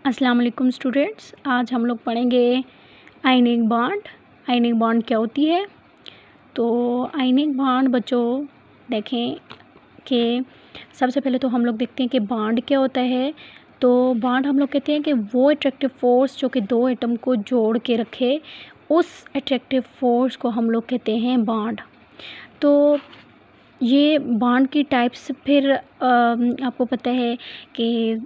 अस्सलाम वालेकुम स्टूडेंट्स, आज हम लोग पढ़ेंगे आयनिक बॉन्ड। आयनिक बॉन्ड क्या होती है? तो आयनिक बॉन्ड बच्चों देखें कि सबसे पहले तो हम लोग देखते हैं कि बॉन्ड क्या होता है। तो बॉन्ड हम लोग कहते हैं कि वो अट्रैक्टिव फोर्स जो कि दो एटम को जोड़ के रखे, उस अट्रैक्टिव फोर्स को हम लोग कहते हैं बॉन्ड। तो ये बॉन्ड की टाइप्स फिर आपको पता है कि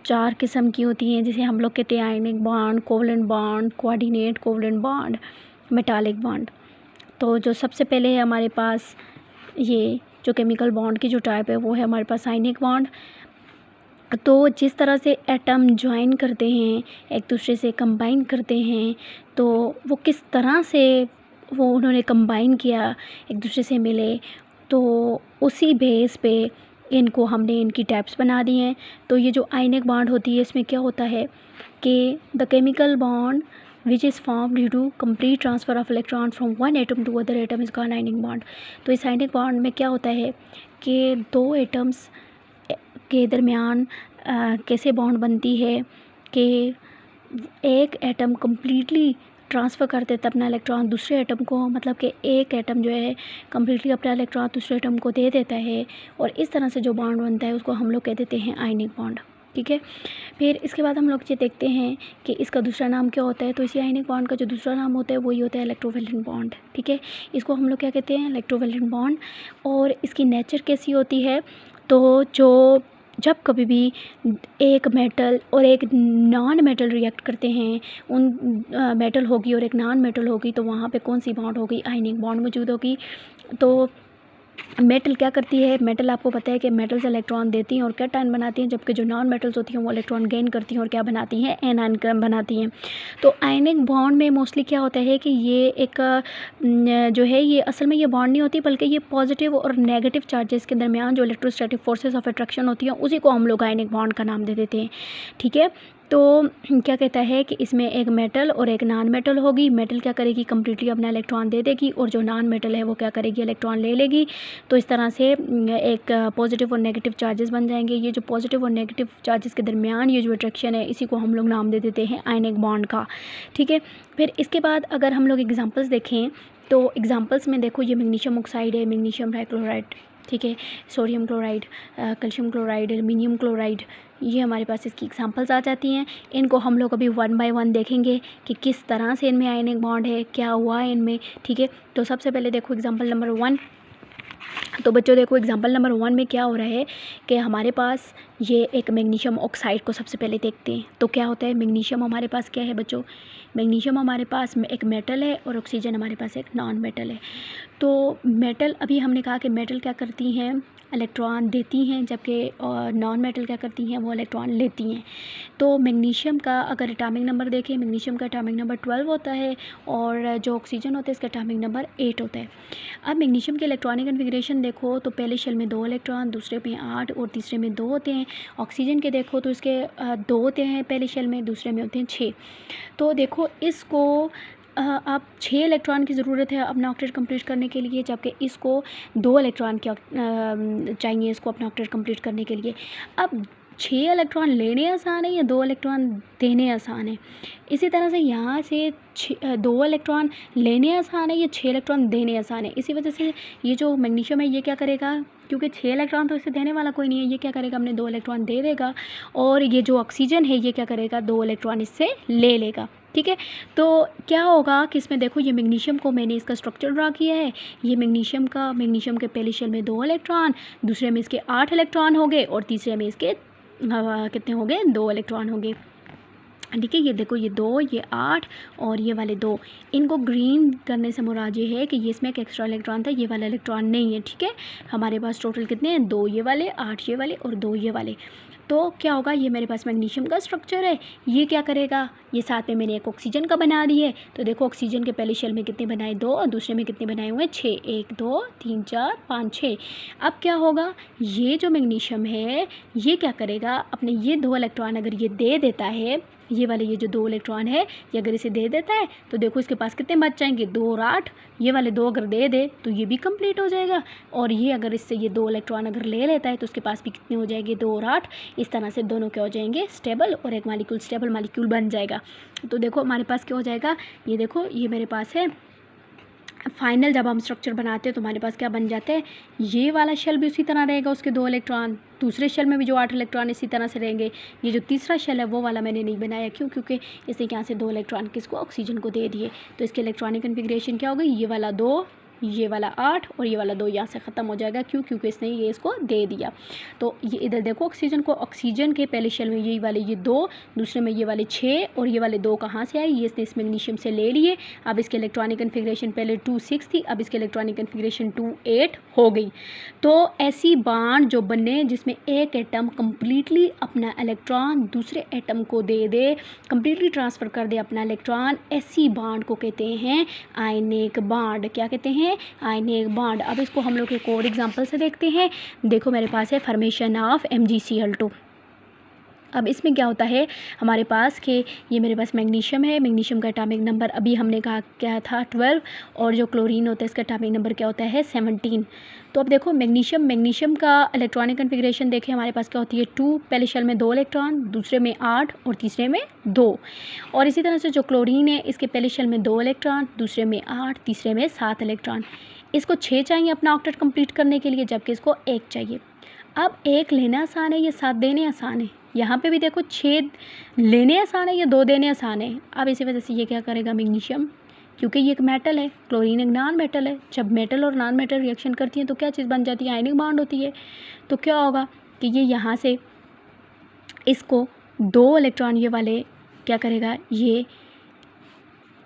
4 किस्म की होती हैं, जिसे हम लोग कहते हैं ionic bond, covalent bond, coordinate covalent bond, metallic bond. तो जो सबसे पहले है हमारे पास, ये जो केमिकल बॉन्ड की जो टाइप है वो है हमारे पास आयनिक बॉन्ड। तो जिस तरह से एटम ज्वाइन करते हैं, एक दूसरे से कंबाइन करते हैं, तो वो किस तरह से वो उन्होंने कंबाइन किया, एक दूसरे से मिले, तो उसी बेस पे इनको हमने इनकी टाइप्स बना दी हैं। तो ये जो आयनिक बॉन्ड होती है, इसमें क्या होता है कि the chemical bond which is form due to complete transfer of electron from one atom to other atom is called ionic bond. तो इस आयनिक बॉन्ड में क्या होता है कि दो एटम्स के दरमियान कैसे बॉन्ड बनती है कि एक एटम कम्प्लीटली ट्रांसफ़र कर देता अपना इलेक्ट्रॉन दूसरे एटम को, मतलब कि एक एटम जो है कम्प्लीटली अपना इलेक्ट्रॉन दूसरे एटम को दे देता है, और इस तरह से जो बॉन्ड बनता है उसको हम लोग कह देते हैं आयनिक बॉन्ड। ठीक है, फिर इसके बाद हम लोग ये देखते हैं कि इसका दूसरा नाम क्या होता है। तो इसी आयनिक बॉन्ड का जो दूसरा नाम होता है वही होता है इलेक्ट्रोवैलेंट बॉन्ड। ठीक है, इसको हम लोग क्या कहते हैं, इलेक्ट्रोवैलेंट बॉन्ड। और इसकी नेचर कैसी होती है, तो जो जब कभी भी एक मेटल और एक नॉन मेटल रिएक्ट करते हैं, उन मेटल होगी और एक नॉन मेटल होगी, तो वहाँ पे कौन सी बॉन्ड होगी, आयनिक बॉन्ड मौजूद होगी। तो मेटल क्या करती है, मेटल आपको पता है कि मेटल्स इलेक्ट्रॉन देती हैं और कैटायन बनाती हैं, जबकि जो नॉन मेटल्स होती हैं वो इलेक्ट्रॉन गेन करती हैं और क्या बनाती हैं, एनायन बनाती हैं। तो आयनिक बॉन्ड में मोस्टली क्या होता है कि ये एक जो है, ये असल में ये बॉन्ड नहीं होती, बल्कि ये पॉजिटिव और नेगेटिव चार्जेस के दरमियान जो इलेक्ट्रोस्टैटिक फोर्सेस ऑफ अट्रैक्शन होती हैं, उसी को हम लोग आयनिक बॉन्ड का नाम दे देते हैं। ठीक है, तो क्या कहता है कि इसमें एक मेटल और एक नॉन मेटल होगी। मेटल क्या करेगी, कम्प्लीटली अपना इलेक्ट्रॉन दे देगी, और जो नॉन मेटल है वो क्या करेगी, इलेक्ट्रॉन ले लेगी। तो इस तरह से एक पॉजिटिव और नेगेटिव चार्जेस बन जाएंगे। ये जो पॉजिटिव और नेगेटिव चार्जेस के दरमियान ये जो अट्रैक्शन है, इसी को हम लोग नाम दे देते हैं आयनिक बॉन्ड का। ठीक है, फिर इसके बाद अगर हम लोग एग्जांपल्स देखें, तो एग्जांपल्स में देखो, ये मैग्नीशियम ऑक्साइड है, मैग्नीशियम ट्राइक्लोराइड, ठीक है, sodium chloride, calcium chloride, aluminium chloride, ये हमारे पास इसकी एग्जांपल्स आ जाती हैं। इनको हम लोग अभी वन बाय वन देखेंगे कि किस तरह से इनमें आयनिक बॉन्ड है, क्या हुआ है इनमें। ठीक है, तो सबसे पहले देखो एग्जांपल नंबर 1। तो बच्चों देखो एग्जांपल नंबर 1 में क्या हो रहा है कि हमारे पास ये एक मैग्नीशियम ऑक्साइड को सबसे पहले देखते हैं। तो क्या होता है, मैग्नीशियम हमारे पास क्या है बच्चों, मैग्नीशियम हमारे पास एक मेटल है और ऑक्सीजन हमारे पास एक नॉन मेटल है। तो मेटल, अभी हमने कहा कि मेटल क्या करती हैं, इलेक्ट्रॉन देती हैं, जबकि नॉन मेटल क्या करती हैं, वो इलेक्ट्रॉन लेती हैं। तो मैग्नीशियम का अगर एटॉमिक नंबर देखें, मैग्नीशियम का एटॉमिक नंबर 12 होता है, और जो ऑक्सीजन होता है इसका एटॉमिक नंबर 8 होता है। अब मैग्नीशियम के इलेक्ट्रॉनिक कन्फिग्रेशन देखो, तो पहले शेल में 2 इलेक्ट्रॉन, दूसरे में 8 और तीसरे में 2 होते हैं। ऑक्सीजन के देखो तो इसके 2 होते हैं पहले शेल में, दूसरे में होते हैं 6। तो देखो इसको अब 6 इलेक्ट्रॉन की ज़रूरत है अपना ऑक्टेट कंप्लीट करने के लिए, जबकि इसको 2 इलेक्ट्रॉन की चाहिए इसको अपना ऑक्टेट कंप्लीट करने के लिए। अब 6 इलेक्ट्रॉन लेने आसान है या 2 इलेक्ट्रॉन देने आसान है? इसी तरह से यहाँ से 2 इलेक्ट्रॉन लेने आसान है या 6 इलेक्ट्रॉन देने आसान है? इसी वजह से ये जो मैग्नीशियम है ये क्या करेगा, क्योंकि 6 इलेक्ट्रॉन तो इसे देने वाला कोई नहीं है, ये क्या करेगा, हमने 2 इलेक्ट्रॉन दे देगा, और ये जो ऑक्सीजन है ये क्या करेगा, 2 इलेक्ट्रॉन इससे ले लेगा। ठीक है, तो क्या होगा कि इसमें देखो, ये मैग्नीशियम को मैंने इसका स्ट्रक्चर ड्रा किया है। ये मैग्नीशियम के पहले शेल में 2 इलेक्ट्रॉन, दूसरे में इसके 8 इलेक्ट्रॉन हो गए, और तीसरे में इसके कितने हो गए, 2 इलेक्ट्रॉन हो गए। ठीक है, ये देखो, ये 2, ये 8 और ये वाले 2, इनको ग्रीन करने से मुराद ये है कि ये इसमें एक एक्स्ट्रा इलेक्ट्रॉन था, ये वाला इलेक्ट्रॉन नहीं है। ठीक है, हमारे पास टोटल कितने हैं, 2 ये वाले, 8 ये वाले और 2 ये वाले। तो क्या होगा, ये मेरे पास मैग्नीशियम का स्ट्रक्चर है। ये क्या करेगा, ये साथ में मैंने एक ऑक्सीजन का बना दी है। तो देखो ऑक्सीजन के पहले शेल में कितने बनाए, 2, और दूसरे में कितने बनाए हुए हैं, 6, 1 2 3 4 5 6। अब क्या होगा, ये जो मैग्नीशियम है ये क्या करेगा, अपने ये 2 इलेक्ट्रॉन अगर ये दे देता है ये वाले ये जो 2 इलेक्ट्रॉन है ये अगर इसे दे देता है तो देखो इसके पास कितने बच जाएंगे, 2 और 8। ये वाले 2 अगर दे दे तो ये भी कंप्लीट हो जाएगा। और ये अगर इससे ये 2 इलेक्ट्रॉन अगर ले लेता है तो उसके पास भी कितने हो जाएंगे, 2 और 8। इस तरह से दोनों क्या हो जाएंगे, स्टेबल, और एक मालिक्यूल स्टेबल मालिक्यूल बन जाएगा। तो देखो हमारे पास क्या हो जाएगा, ये देखो ये मेरे पास है फाइनल। जब हम स्ट्रक्चर बनाते हैं तो हमारे पास क्या बन जाता है, ये वाला शेल भी उसी तरह रहेगा, उसके 2 इलेक्ट्रॉन, दूसरे शेल में भी जो 8 इलेक्ट्रॉन इसी तरह से रहेंगे। ये जो तीसरा शेल है वो वाला मैंने नहीं बनाया, क्यों, क्योंकि इसने यहाँ से 2 इलेक्ट्रॉन किसको, ऑक्सीजन को दे दिए। तो इसके इलेक्ट्रॉनिक कन्फिग्रेशन क्या हो गई, ये वाला 2, ये वाला 8 और ये वाला 2 यहाँ से ख़त्म हो जाएगा। क्यों, क्योंकि इसने ये इसको दे दिया। तो ये इधर देखो ऑक्सीजन को, ऑक्सीजन के पहले शेल में ये वाले ये 2, दूसरे में ये वाले 6 और ये वाले 2 कहाँ से आए, ये इसने इस मैग्नीशियम से ले लिए। अब इसके इलेक्ट्रॉनिक कन्फिग्रेशन पहले 2 6 थी, अब इसके इलेक्ट्रॉनिक कन्फिग्रेशन 2 8 हो गई। तो ऐसी बॉन्ड जो बने जिसमें एक एटम कम्प्लीटली अपना इलेक्ट्रॉन दूसरे एटम को दे दे, कम्प्लीटली ट्रांसफ़र कर दे अपना इलेक्ट्रॉन, ऐसी बॉन्ड को कहते हैं आयनिक बॉन्ड। क्या कहते हैं, आयनिक बॉन्ड। अब इसको हम लोग एक और एग्जांपल से देखते हैं। देखो मेरे पास है फॉर्मेशन ऑफ MgCl2। अब इसमें क्या होता है हमारे पास कि ये मेरे पास मैग्नीशियम है, मैग्नीशियम का एटॉमिक नंबर अभी हमने कहा क्या था 12, और जो क्लोरीन होता है इसका एटॉमिक नंबर क्या होता है 17। तो अब देखो मैग्नीशियम का इलेक्ट्रॉनिक कन्फिग्रेशन देखें, हमारे पास क्या होती है 2, पहले शेल में 2 इलेक्ट्रॉन, दूसरे में 8 और तीसरे में 2। और इसी तरह से जो क्लोरीन है इसके पहले शेल में 2 इलेक्ट्रॉन, दूसरे में 8, तीसरे में 7 इलेक्ट्रॉन। इसको 6 चाहिए अपना ऑक्टेट कंप्लीट करने के लिए, जबकि इसको 1 चाहिए। अब 1 लेना आसान है, ये 7 देने आसान है। यहाँ पे भी देखो 6 लेने आसान है, ये 2 देने आसान है। अब इसी वजह से ये क्या करेगा मैग्नीशियम, क्योंकि ये एक मेटल है, क्लोरीन एक नॉन मेटल है। जब मेटल और नॉन मेटल रिएक्शन करती हैं तो क्या चीज़ बन जाती है, आयनिक बॉन्ड होती है। तो क्या होगा कि ये यहाँ से इसको 2 इलेक्ट्रॉन ये वाले क्या करेगा, ये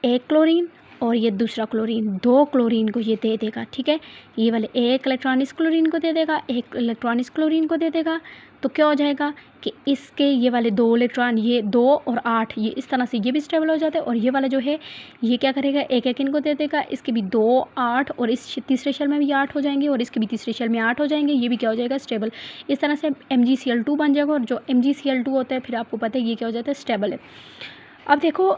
एक क्लोरीन और ये दूसरा क्लोरीन, 2 क्लोरीन को ये दे देगा। ठीक है, ये वाले 1 इलेक्ट्रॉन इस क्लोरीन को दे देगा, 1 इलेक्ट्रॉन इस क्लोरीन को दे देगा। तो क्या हो जाएगा कि इसके ये वाले 2 इलेक्ट्रॉन, ये 2 और 8, ये इस तरह से ये भी स्टेबल हो जाते हैं। और ये वाला जो है ये क्या करेगा, 1 इनको दे देगा, इसके भी 2 8 और इस तीसरे शेल में भी 8 हो जाएंगे और इसके भी तीसरे शेल में 8 हो जाएंगे, ये भी क्या हो जाएगा स्टेबल। इस तरह से MgCl2 बन जाएगा। और जो MgCl2 होता है फिर आपको पता है ये क्या हो जाता है, स्टेबल है। अब देखो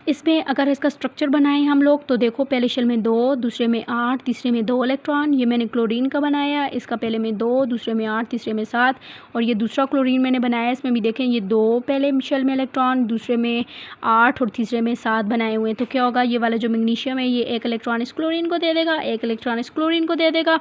इसमें अगर इसका स्ट्रक्चर बनाएं हम लोग तो देखो पहले शेल में 2, दूसरे में 8, तीसरे में 2 इलेक्ट्रॉन। ये मैंने क्लोरीन का बनाया, इसका पहले में 2, दूसरे में 8, तीसरे में 7। और ये दूसरा क्लोरीन मैंने बनाया, इसमें भी देखें ये 2 पहले शेल में इलेक्ट्रॉन, दूसरे में 8 और तीसरे में 7 बनाए हुए हैं। तो क्या होगा, ये वाला जो मैग्नीशियम है ये 1 इलेक्ट्रॉन इस क्लोरीन को दे देगा, 1 इलेक्ट्रॉन इस क्लोरीन को दे देगा।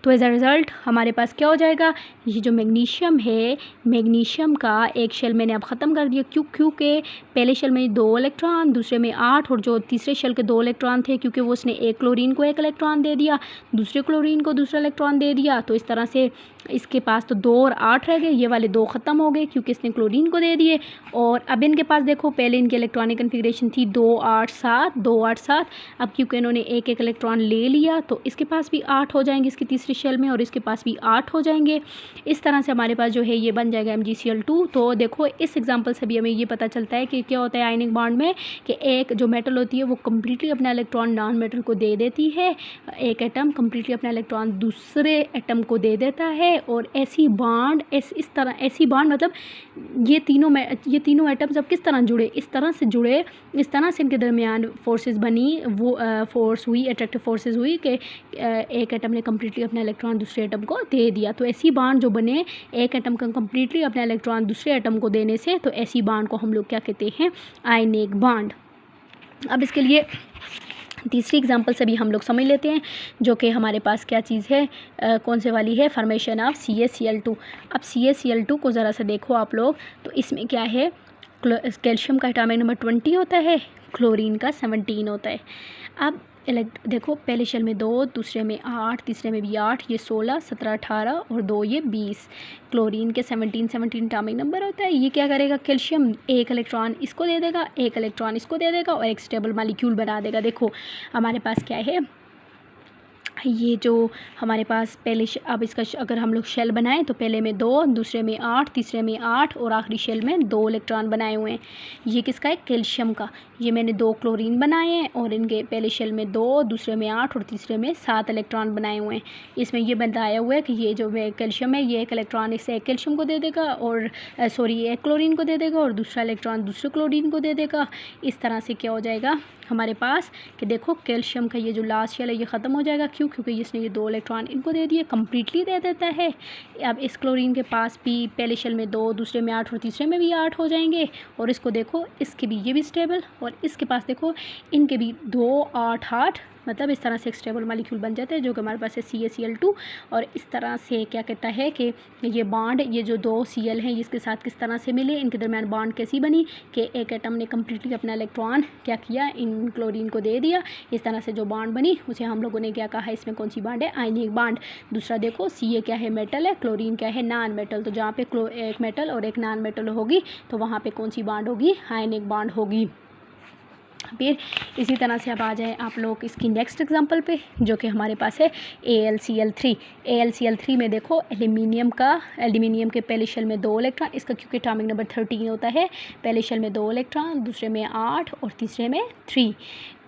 तो एज अ रिज़ल्ट हमारे पास क्या हो जाएगा, ये जो मैग्नीशियम है, मैग्नीशियम का एक शेल मैंने अब ख़त्म कर दिया। क्योंकि पहले शेल में 2 इलेक्ट्रॉन, दूसरे में 8 और जो तीसरे शेल के 2 इलेक्ट्रॉन थे, क्योंकि वो उसने एक क्लोरीन को 1 इलेक्ट्रॉन दे दिया, दूसरे क्लोरीन को दूसरा इलेक्ट्रॉन दे दिया। तो इस तरह से इसके पास तो 2 और 8 रह गए, ये वाले 2 ख़त्म हो गए क्योंकि इसने क्लोरीन को दे दिए। और अब इनके पास देखो पहले इनकी इलेक्ट्रॉनिक कन्फिग्रेशन थी 2 8 7, 2 8 7। अब क्योंकि इन्होंने 1 इलेक्ट्रॉन ले लिया तो इसके पास भी 8 हो जाएंगे इसकी तीसरी शेल में, और इसके पास भी 8 हो जाएंगे। इस तरह से हमारे पास जो है ये बन जाएगा MgCl2। तो देखो इस एग्जाम्पल से भी हमें ये पता चलता है कि क्या होता है आयनिक बॉन्ड में, कि एक जो मेटल होती है वो कम्प्लीटली अपना इलेक्ट्रॉन नॉन मेटल को दे देती है, एक एटम कम्प्लीटली अपना इलेक्ट्रॉन दूसरे एटम को दे देता है। और ऐसी बॉन्ड इस तरह ऐसी बॉन्ड मतलब ये तीनों एटम्स अब किस तरह जुड़े, इस तरह से जुड़े, इस तरह से इनके दरमियान फोर्सेस बनी, वो फोर्स हुई, अट्रैक्टिव फोर्सेस हुई कि एक एटम ने कम्प्लीटली अपना इलेक्ट्रॉन दूसरे एटम को दे दिया। तो ऐसी बॉन्ड जो बने एक एटम का कम्प्लीटली अपना इलेक्ट्रॉन दूसरे एटम को देने से, तो ऐसी बॉन्ड को हम लोग क्या कहते हैं, आयनिक बॉन्ड। अब इसके लिए तीसरी एग्जांपल से भी हम लोग समझ लेते हैं, जो कि हमारे पास क्या चीज़ है, कौन से वाली है, फॉर्मेशन ऑफ CaCl2। अब CaCl2 को ज़रा सा देखो आप लोग, तो इसमें क्या है, कैल्शियम का एटॉमिक नंबर 20 होता है, क्लोरीन का 17 होता है। अब देखो पहले शेल में 2, दूसरे में 8, तीसरे में भी 8, ये 16 17 18 और 2 ये 20। क्लोरीन के 17 एटॉमिक नंबर होता है। ये क्या करेगा, कैल्शियम 1 इलेक्ट्रॉन इसको दे देगा, 1 इलेक्ट्रॉन इसको दे देगा और एक स्टेबल मॉलिक्यूल बना देगा। देखो हमारे पास क्या है, ये जो हमारे पास पहले अब इसका अगर हम लोग शेल बनाएं तो पहले में 2, दूसरे में 8, तीसरे में 8 और आखिरी शेल में 2 इलेक्ट्रॉन बनाए हुए हैं। ये किसका है? कैल्शियम का। ये मैंने 2 क्लोरीन बनाए हैं और इनके पहले शेल में 2, दूसरे में 8 और तीसरे में 7 इलेक्ट्रॉन बनाए हुए हैं। इसमें ये बताया हुआ है कि ये जो कैल्शियम है ये एक इलेक्ट्रॉन इससे एक कैल्शियम को दे देगा और एक क्लोरीन को दे देगा और दूसरा इलेक्ट्रॉन दूसरे क्लोरीन को दे देगा। इस तरह से क्या हो जाएगा हमारे पास कि देखो कैल्शियम का ये जो लास्ट शेल है ये ख़त्म हो जाएगा। क्यों? क्योंकि इसने ये 2 इलेक्ट्रॉन इनको दे दिए, कम्प्लीटली दे देता है। अब इस क्लोरीन के पास भी पहले शेल में 2, दूसरे में 8 और तीसरे में भी 8 हो जाएंगे। और इसको देखो इसके भी ये भी स्टेबल और इसके पास देखो इनके भी 2, 8, 8 मतलब इस तरह से एक स्टेबल मालिक्यूल बन जाता है जो कि हमारे पास है CaCl2। और इस तरह से क्या कहता है कि ये बॉन्ड ये जो 2 Cl हैं इसके साथ किस तरह से मिले, इनके दरमियान बॉन्ड कैसी बनी कि एक एटम ने कम्प्लीटली अपना इलेक्ट्रॉन क्या किया इन क्लोरीन को दे दिया। इस तरह से जो बॉन्ड बनी उसे हम लोगों ने क्या कहा, इसमें कौन सी बॉन्ड है? Ionic bond. दूसरा देखो Ca क्या है? मेटल है। क्लोरीन क्या है? Non metal. तो जहाँ पे एक मेटल और एक नॉन मेटल होगी तो वहाँ पे कौन सी बॉन्ड होगी? आयनिक बॉन्ड होगी। फिर इसी तरह से अब आ जाए आप लोग इसकी नेक्स्ट एग्जांपल पे जो कि हमारे पास है AlCl3। AlCl3 में देखो एल्यूमिनियम के पहले शेल में 2 इलेक्ट्रॉन, इसका क्योंकि एटॉमिक नंबर 13 होता है, पहले शेल में 2 इलेक्ट्रॉन, दूसरे में 8 और तीसरे में 3।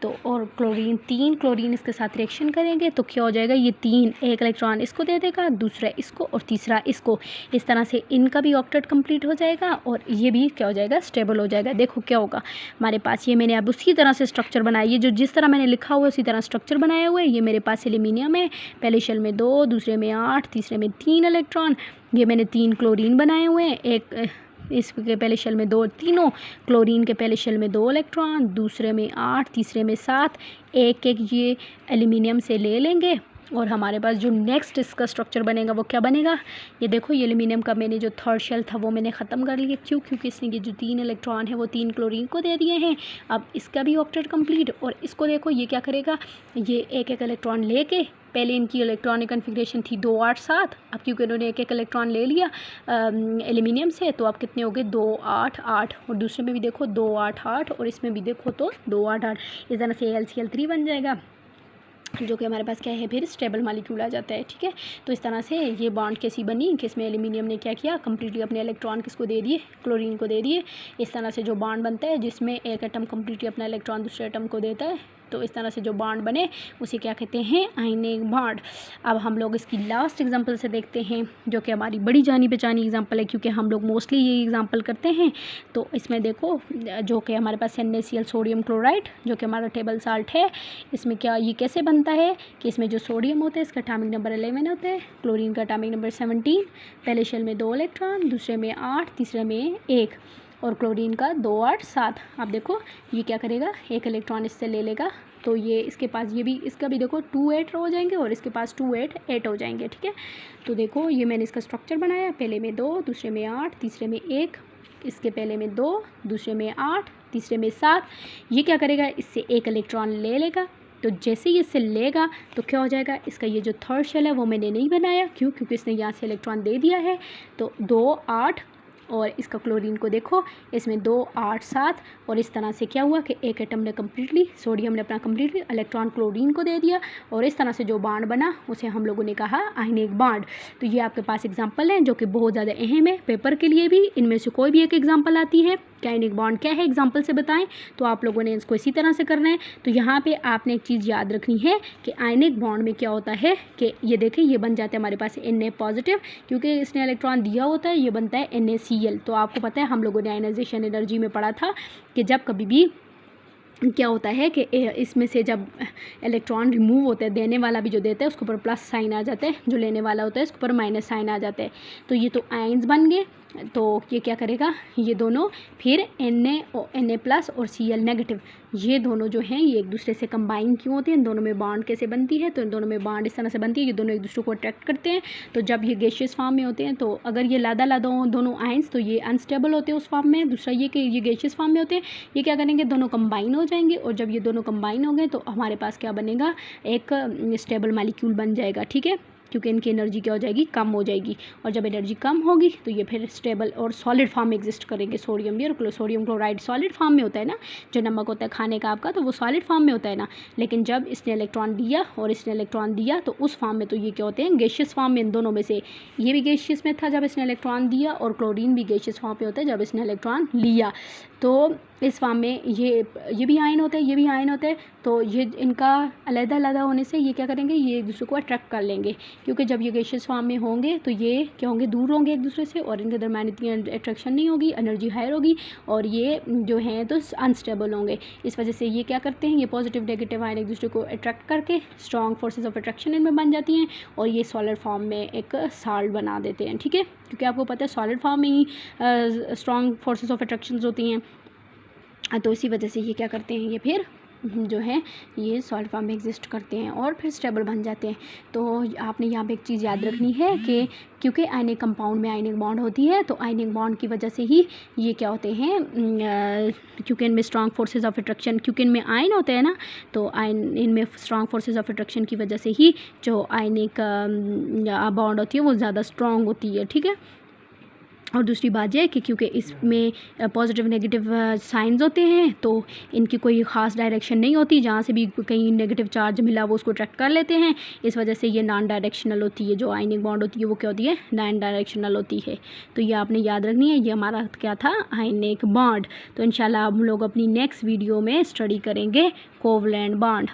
तो और क्लोरीन 3 क्लोरीन इसके साथ रिएक्शन करेंगे तो क्या हो जाएगा? ये 3 एक इलेक्ट्रॉन इसको दे देगा, दूसरा इसको और तीसरा इसको। इस तरह से इनका भी ऑक्टेट कंप्लीट हो जाएगा और ये भी क्या हो जाएगा? स्टेबल हो जाएगा। देखो क्या होगा हमारे पास, ये मैंने अब उसी तरह से स्ट्रक्चर बनाया, ये जो जिस तरह मैंने लिखा हुआ है उसी तरह स्ट्रक्चर बनाया हुआ है। ये मेरे पास एल्यूमिनियम है, पहले शेल में 2, दूसरे में 8, तीसरे में 3 इलेक्ट्रॉन। ये मैंने 3 क्लोरीन बनाए हुए हैं, एक इसके पहले शेल में 2, तीनों क्लोरीन के पहले शेल में 2 इलेक्ट्रॉन, दूसरे में 8, तीसरे में 7, एक एक ये एल्यूमिनियम से ले लेंगे। और हमारे पास जो नेक्स्ट इसका स्ट्रक्चर बनेगा वो क्या बनेगा? ये देखो ये एल्यूमिनियम का मैंने जो थर्ड शेल था वो मैंने ख़त्म कर लिया। क्यों? क्योंकि इसने ये जो 3 इलेक्ट्रॉन है वो 3 क्लोरीन को दे दिए हैं। अब इसका भी ऑक्टेट कंप्लीट। और इसको देखो ये क्या करेगा, ये एक एक इलेक्ट्रॉन लेके, पहले इनकी इलेक्ट्रॉनिक कन्फिग्रेशन थी 2, 8, 7। अब क्योंकि इन्होंने एक एक इलेक्ट्रॉन ले लिया एल्यूमिनियम से तो अब कितने हो गए? 2, 8, 8। और दूसरे में भी देखो 2, 8, 8 और इसमें भी देखो तो 2, 8, 8। इस तरह से AlCl3 बन जाएगा जो कि हमारे पास क्या है? फिर स्टेबल मालिक्यूल आ जाता है। ठीक है, तो इस तरह से ये बॉन्ड कैसी बनी कि इसमें एल्यूमिनियम ने क्या किया, कम्प्लीटली अपने इलेक्ट्रॉन किसको दे दिए? क्लोरीन को दे दिए। इस तरह से जो बॉन्ड बनता है जिसमें एक एटम कम्प्लीटली अपना इलेक्ट्रॉन दूसरे एटम को देता है, तो इस तरह से जो बॉन्ड बने उसे क्या कहते हैं? Ionic bond. अब हम लोग इसकी लास्ट एग्जांपल से देखते हैं जो कि हमारी बड़ी जानी पहचानी एग्जांपल है क्योंकि हम लोग मोस्टली ये एग्जांपल करते हैं। तो इसमें देखो जो कि हमारे पास NaCl सोडियम क्लोराइड जो कि हमारा टेबल साल्ट है, इसमें क्या ये कैसे बनता है कि इसमें जो सोडियम होता है इसका एटॉमिक नंबर 11 होता है, क्लोरीन का एटॉमिक नंबर 17, पहले शेल में 2 इलेक्ट्रॉन, दूसरे में 8, तीसरे में 1 और क्लोरीन का 2, 8, 7। आप देखो ये क्या करेगा, एक इलेक्ट्रॉन इससे ले लेगा तो ये इसके पास ये भी इसका भी देखो 2, 8 हो जाएंगे और इसके पास 2, 8, 8 हो जाएंगे। ठीक है, तो देखो ये मैंने इसका स्ट्रक्चर बनाया, पहले में 2, दूसरे में 8, तीसरे में 1, इसके पहले में 2, दूसरे में 8, तीसरे में 7। ये क्या करेगा, इससे एक इलेक्ट्रॉन ले लेगा। तो जैसे ही इससे लेगा तो क्या हो जाएगा, इसका ये जो थर्ड शेल है वो मैंने नहीं बनाया। क्यों? क्योंकि इसने यहाँ से इलेक्ट्रॉन दे दिया है। तो 2, 8 और इसका क्लोरीन को देखो इसमें 2, 8, 7 और इस तरह से क्या हुआ कि एक एटम ने कम्प्लीटली सोडियम ने अपना कम्प्लीटली इलेक्ट्रॉन क्लोरीन को दे दिया और इस तरह से जो बॉन्ड बना उसे हम लोगों ने कहा आयनिक बॉन्ड। तो ये आपके पास एग्जांपल है जो कि बहुत ज़्यादा अहम है पेपर के लिए भी। इनमें से कोई भी एक एग्जांपल आती है कि आयनिक बॉन्ड क्या है, एग्जांपल से बताएं, तो आप लोगों ने इसको इसी तरह से करना है। तो यहाँ पे आपने एक चीज़ याद रखनी है कि आयनिक बॉन्ड में क्या होता है कि ये देखें ये बन जाता है हमारे पास Na पॉजिटिव, क्योंकि इसने इलेक्ट्रॉन दिया होता है, ये बनता है NaCl। तो आपको पता है हम लोगों ने आयनाइजेशन एनर्जी में पढ़ा था कि जब कभी भी क्या होता है कि इसमें से जब इलेक्ट्रॉन रिमूव होते हैं, देने वाला भी जो देता है उसके ऊपर प्लस साइन आ जाता है, जो लेने वाला होता है उसके ऊपर माइनस साइन आ जाता है। तो ये तो आयंस बन गए। तो ये क्या करेगा, ये दोनों फिर Na प्लस और Cl नेगेटिव, ये दोनों जो हैं ये एक दूसरे से कंबाइन क्यों होते हैं, इन दोनों में बॉन्ड कैसे बनती है, तो इन दोनों में बॉन्ड इस तरह से बनती है, ये दोनों एक दूसरे को अट्रैक्ट करते हैं। तो जब ये गैशियस फॉर्म में होते हैं तो अगर ये लादा लादा हो दोनों आयंस तो ये अनस्टेबल होते हैं उस फॉर्म में। दूसरा ये कि ये गैशियस फॉर्म में होते हैं, ये क्या करेंगे, दोनों कंबाइन हो जाएंगे और जब ये दोनों कंबाइन हो गए तो हमारे पास क्या बनेगा, एक स्टेबल मॉलिक्यूल बन जाएगा। ठीक है, क्योंकि इनकी एनर्जी क्या हो जाएगी, कम हो जाएगी। और जब एनर्जी कम होगी तो ये फिर स्टेबल और सॉलिड फॉर्म में एग्जिस्ट करेंगे। सोडियम भी और सोडियम क्लोराइड सॉलिड फॉर्म में होता है ना, जो नमक होता है खाने का आपका, तो वो सॉलिड फॉर्म में होता है ना। लेकिन जब इसने इलेक्ट्रॉन दिया और इसने इलेक्ट्रॉन दिया तो उस फॉर्म में तो ये क्या होते हैं, गैशियस फॉर्म में। इन दोनों में से ये भी गैशियस में था जब इसने इलेक्ट्रॉन दिया, और क्लोरीन भी गैशियस फॉर्म में होता है जब इसने इलेक्ट्रॉन लिया। तो इस फॉर्म में ये भी आयन होता है, ये भी आयन होता है। तो ये इनका अलग-अलग होने से ये क्या करेंगे, ये एक दूसरे को अट्रैक्ट कर लेंगे, क्योंकि जब ये गैशियस फॉर्म में होंगे तो ये क्या होंगे, दूर होंगे एक दूसरे से, और इनके दरम्यान इतनी अट्रैक्शन नहीं होगी, एनर्जी हायर होगी, और ये जो हैं तो अनस्टेबल होंगे। इस वजह से ये क्या करते हैं, ये पॉजिटिव नेगेटिव आयन एक दूसरे को अट्रैक्ट करके स्ट्रॉन्ग फोर्सेज ऑफ अट्रैक्शन इनमें बन जाती हैं, और ये सॉलिड फॉर्म में एक साल्ट बना देते हैं। ठीक है, क्योंकि आपको पता है सॉलिड फॉर्म में ही स्ट्रॉन्ग फोर्सेज ऑफ अट्रैक्शन होती हैं। तो इसी वजह से ये क्या करते हैं, ये फिर जो है ये सॉलिड फॉर्म में एग्जिस्ट करते हैं और फिर स्टेबल बन जाते हैं। तो आपने यहाँ पे एक चीज़ याद रखनी है कि क्योंकि आयनिक कंपाउंड में आयनिक बॉन्ड होती है, तो आयनिक बॉन्ड की वजह से ही ये क्या होते हैं, क्योंकि इनमें स्ट्रॉन्ग फोर्सेज ऑफ अट्रैक्शन, क्योंकि इनमें आयन होते हैं ना, तो आयन इनमें स्ट्रॉन्ग फोर्सेज ऑफ अट्रैक्शन की वजह से ही जो आयनिक बॉन्ड होती है वो ज़्यादा स्ट्रॉन्ग होती है। ठीक है, और दूसरी बात यह है कि क्योंकि इसमें पॉजिटिव नेगेटिव साइंस होते हैं, तो इनकी कोई ख़ास डायरेक्शन नहीं होती, जहाँ से भी कहीं नेगेटिव चार्ज मिला वो उसको अट्रैक्ट कर लेते हैं। इस वजह से ये नॉन डायरेक्शनल होती है, जो आयनिक बॉन्ड होती है वो क्या होती है, नॉन डायरेक्शनल होती है। तो ये आपने याद रखनी है, ये हमारा क्या था, आयनिक बॉन्ड। तो इंशाल्लाह हम लोग अपनी नेक्स्ट वीडियो में स्टडी करेंगे कोवलेंट बॉन्ड।